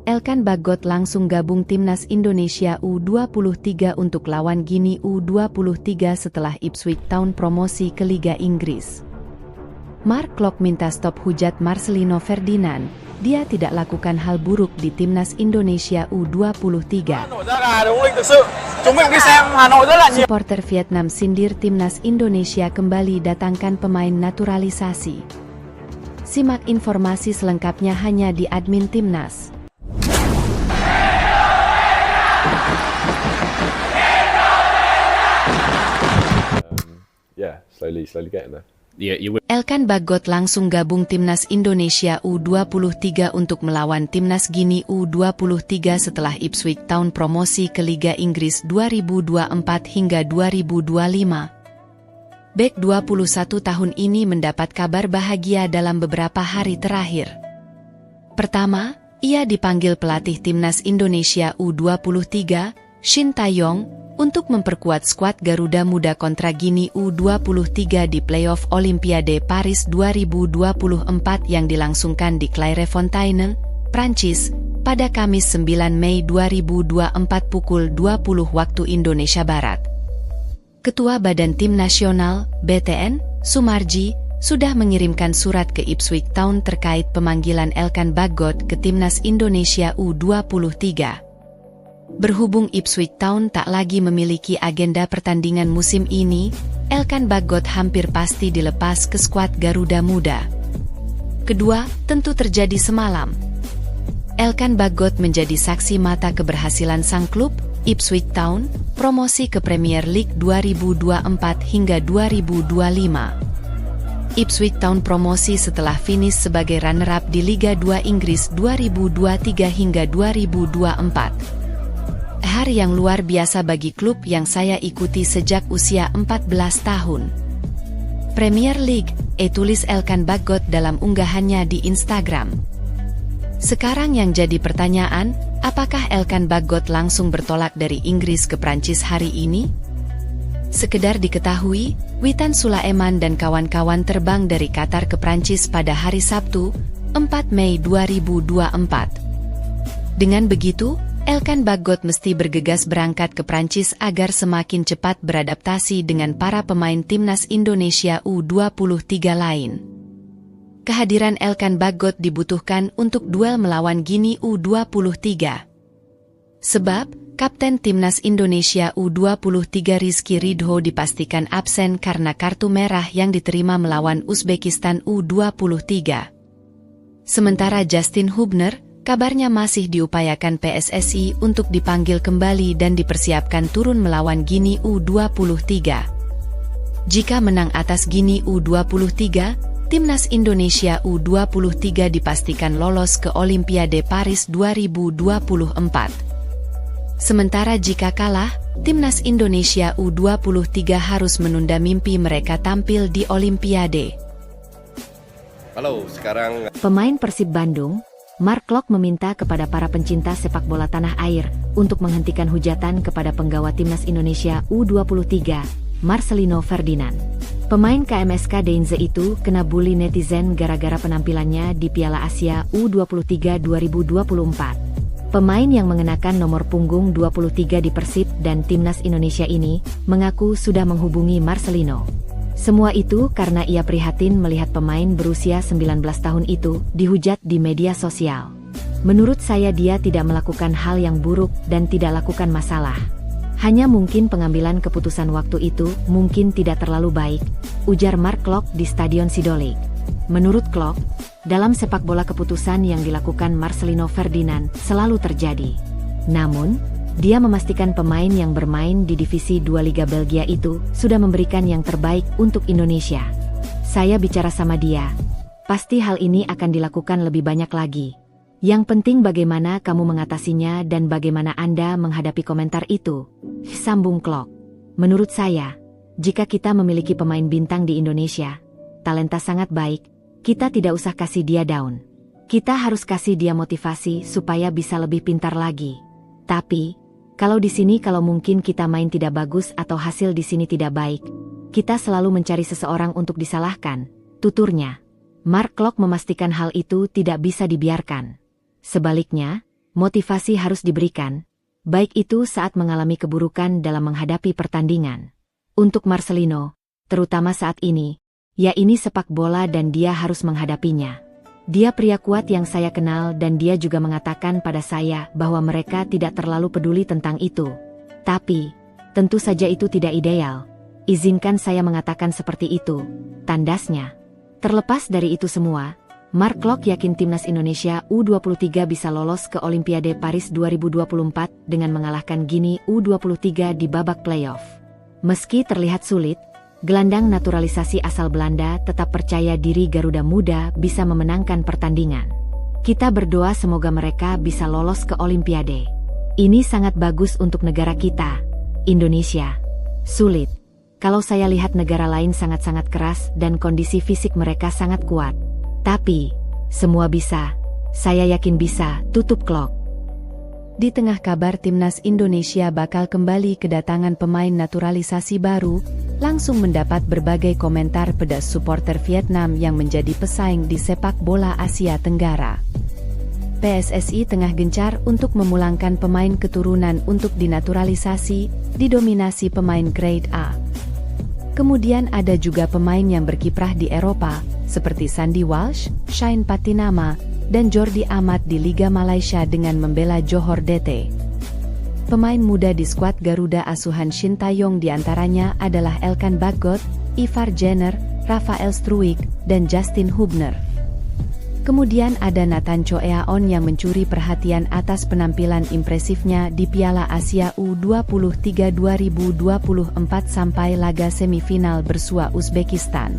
Elkan Bagot langsung gabung timnas Indonesia U23 untuk lawan Guinea U23 setelah Ipswich Town promosi ke Liga Inggris. Mark Klok minta stop hujat Marcelino Ferdinand, dia tidak lakukan hal buruk di timnas Indonesia U23. Supporter Vietnam sindir timnas Indonesia kembali datangkan pemain naturalisasi. Simak informasi selengkapnya hanya di admin timnas. Slowly getting there. Elkan Bagot langsung gabung timnas Indonesia U23 untuk melawan timnas Guinea U23 setelah Ipswich Town promosi ke Liga Inggris 2024 hingga 2025. Bek 21 tahun ini mendapat kabar bahagia dalam beberapa hari terakhir. Pertama, ia dipanggil pelatih timnas Indonesia U23, Shin Tae-yong, untuk memperkuat skuad Garuda Muda kontra Guinea U23 di playoff Olimpiade Paris 2024 yang dilangsungkan di Clairefontaine, Prancis, pada Kamis 9 Mei 2024 pukul 20 waktu Indonesia Barat. Ketua Badan Tim Nasional, BTN, Sumarji, sudah mengirimkan surat ke Ipswich Town terkait pemanggilan Elkan Bagot ke timnas Indonesia U23. Berhubung Ipswich Town tak lagi memiliki agenda pertandingan musim ini, Elkan Bagot hampir pasti dilepas ke skuad Garuda Muda. Kedua, tentu terjadi semalam. Elkan Bagot menjadi saksi mata keberhasilan sang klub, Ipswich Town, promosi ke Premier League 2024 hingga 2025. Ipswich Town promosi setelah finish sebagai runner-up di Liga 2 Inggris 2023 hingga 2024. Hari yang luar biasa bagi klub yang saya ikuti sejak usia 14 tahun. Premier League, tulis Elkan Bagot dalam unggahannya di Instagram. Sekarang yang jadi pertanyaan, apakah Elkan Bagot langsung bertolak dari Inggris ke Prancis hari ini? Sekedar diketahui, Witan Sulaiman dan kawan-kawan terbang dari Qatar ke Prancis pada hari Sabtu, 4 Mei 2024. Dengan begitu, Elkan Bagot mesti bergegas berangkat ke Prancis agar semakin cepat beradaptasi dengan para pemain timnas Indonesia U23 lain. Kehadiran Elkan Bagot dibutuhkan untuk duel melawan Guinea U23. Sebab, Kapten Timnas Indonesia U23 Rizky Ridho dipastikan absen karena kartu merah yang diterima melawan Uzbekistan U23. Sementara Justin Hubner, kabarnya masih diupayakan PSSI untuk dipanggil kembali dan dipersiapkan turun melawan Guinea U23. Jika menang atas Guinea U23, timnas Indonesia U23 dipastikan lolos ke Olimpiade Paris 2024. Sementara jika kalah, timnas Indonesia U23 harus menunda mimpi mereka tampil di Olimpiade. Halo, sekarang Pemain Persib Bandung, Mark Klok meminta kepada para pencinta sepak bola tanah air untuk menghentikan hujatan kepada penggawa timnas Indonesia U23, Marcelino Ferdinand. Pemain KMSK Deinze itu kena bully netizen gara-gara penampilannya di Piala Asia U23 2024. Pemain yang mengenakan nomor punggung 23 di Persib dan timnas Indonesia ini mengaku sudah menghubungi Marcelino. Semua itu karena ia prihatin melihat pemain berusia 19 tahun itu dihujat di media sosial. Menurut saya dia tidak melakukan hal yang buruk dan tidak lakukan masalah. Hanya mungkin pengambilan keputusan waktu itu mungkin tidak terlalu baik, ujar Mark Klok di Stadion Sidolik. Menurut Klok, dalam sepak bola keputusan yang dilakukan Marcelino Ferdinand selalu terjadi. Namun, dia memastikan pemain yang bermain di Divisi 2 Liga Belgia itu sudah memberikan yang terbaik untuk Indonesia. Saya bicara sama dia. Pasti hal ini akan dilakukan lebih banyak lagi. Yang penting bagaimana kamu mengatasinya dan bagaimana Anda menghadapi komentar itu, sambung Klok. Menurut saya, jika kita memiliki pemain bintang di Indonesia, talenta sangat baik, kita tidak usah kasih dia down. Kita harus kasih dia motivasi supaya bisa lebih pintar lagi. Tapi, kalau di sini kalau mungkin kita main tidak bagus atau hasil di sini tidak baik, kita selalu mencari seseorang untuk disalahkan, tuturnya. Mark Klok memastikan hal itu tidak bisa dibiarkan. Sebaliknya, motivasi harus diberikan, baik itu saat mengalami keburukan dalam menghadapi pertandingan. Untuk Marcelino, terutama saat ini, ya ini sepak bola dan dia harus menghadapinya. Dia pria kuat yang saya kenal dan dia juga mengatakan pada saya bahwa mereka tidak terlalu peduli tentang itu. Tapi, tentu saja itu tidak ideal. Izinkan saya mengatakan seperti itu, tandasnya. Terlepas dari itu semua, Mark Klok yakin timnas Indonesia U23 bisa lolos ke Olimpiade Paris 2024 dengan mengalahkan Gini U23 di babak playoff. Meski terlihat sulit, gelandang naturalisasi asal Belanda tetap percaya diri Garuda Muda bisa memenangkan pertandingan. Kita berdoa semoga mereka bisa lolos ke Olimpiade. Ini sangat bagus untuk negara kita, Indonesia. Sulit. Kalau saya lihat negara lain sangat-sangat keras dan kondisi fisik mereka sangat kuat. Tapi, semua bisa. Saya yakin bisa, tutup Klok. Di tengah kabar timnas Indonesia bakal kembali kedatangan pemain naturalisasi baru, langsung mendapat berbagai komentar pedas supporter Vietnam yang menjadi pesaing di sepak bola Asia Tenggara. PSSI tengah gencar untuk memulangkan pemain keturunan untuk dinaturalisasi, didominasi pemain grade A. Kemudian ada juga pemain yang berkiprah di Eropa, seperti Sandy Walsh, Shane Patinama, dan Jordi Amat di Liga Malaysia dengan membela Johor DT. Pemain muda di skuad Garuda asuhan Shin Tae-yong diantaranya adalah Elkan Bagot, Ivar Jenner, Rafael Struijk, dan Justin Hubner. Kemudian ada Nathan Choeaon yang mencuri perhatian atas penampilan impresifnya di Piala Asia U23 2024 sampai laga semifinal bersua Uzbekistan.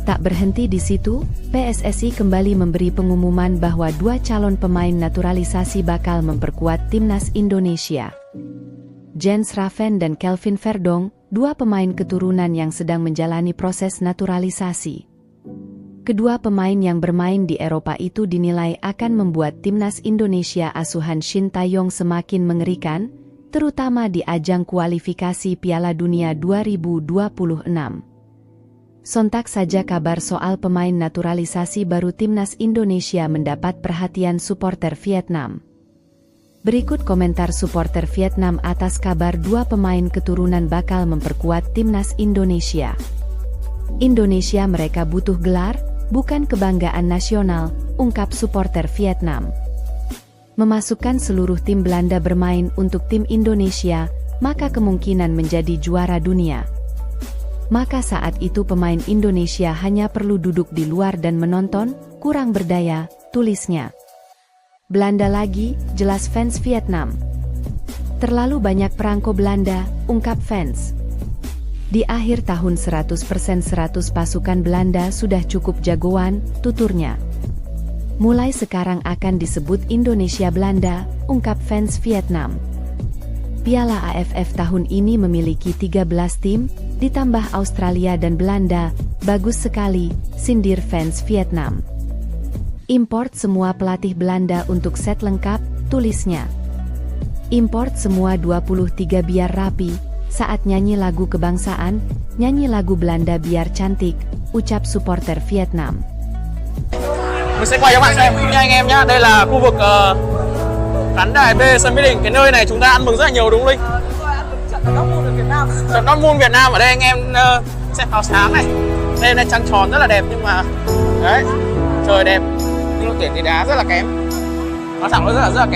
Tak berhenti di situ, PSSI kembali memberi pengumuman bahwa 2 calon pemain naturalisasi bakal memperkuat timnas Indonesia. Jens Raven dan Kelvin Verdong, 2 pemain keturunan yang sedang menjalani proses naturalisasi. Kedua pemain yang bermain di Eropa itu dinilai akan membuat timnas Indonesia asuhan Shin Tae-yong semakin mengerikan, terutama di ajang kualifikasi Piala Dunia 2026. Sontak saja kabar soal pemain naturalisasi baru timnas Indonesia mendapat perhatian supporter Vietnam. Berikut komentar supporter Vietnam atas kabar 2 pemain keturunan bakal memperkuat timnas Indonesia. Indonesia mereka butuh gelar, bukan kebanggaan nasional, ungkap supporter Vietnam. Memasukkan seluruh tim Belanda bermain untuk tim Indonesia, maka kemungkinan menjadi juara dunia. Maka saat itu pemain Indonesia hanya perlu duduk di luar dan menonton, kurang berdaya, tulisnya. Belanda lagi, jelas fans Vietnam. Terlalu banyak perangko Belanda, ungkap fans. Di akhir tahun 100% pasukan Belanda sudah cukup jagoan, tuturnya. Mulai sekarang akan disebut Indonesia Belanda, ungkap fans Vietnam. Piala AFF tahun ini memiliki 13 tim, ditambah Australia dan Belanda, bagus sekali, sindir fans Vietnam. Import semua pelatih Belanda untuk set lengkap, tulisnya. Import semua 23 biar rapi. Saat nyanyi lagu kebangsaan, nyanyi lagu Belanda biar cantik, ucap supporter Vietnam. Mình sẽ quay cho bạn xem nha anh em nhá. Đây là khu vực khán đài B sân Mỹ Đình. Cái nơi này chúng ta ăn mừng rất là nhiều đúng không Linh? Trận Dortmund Việt Nam ở đây anh em xem pháo sáng này. Đây là trăng tròn rất là đẹp nhưng mà đấy, trời đẹp nhưng đội tuyển thì đá rất là kém. Nó thẳng rất là kém.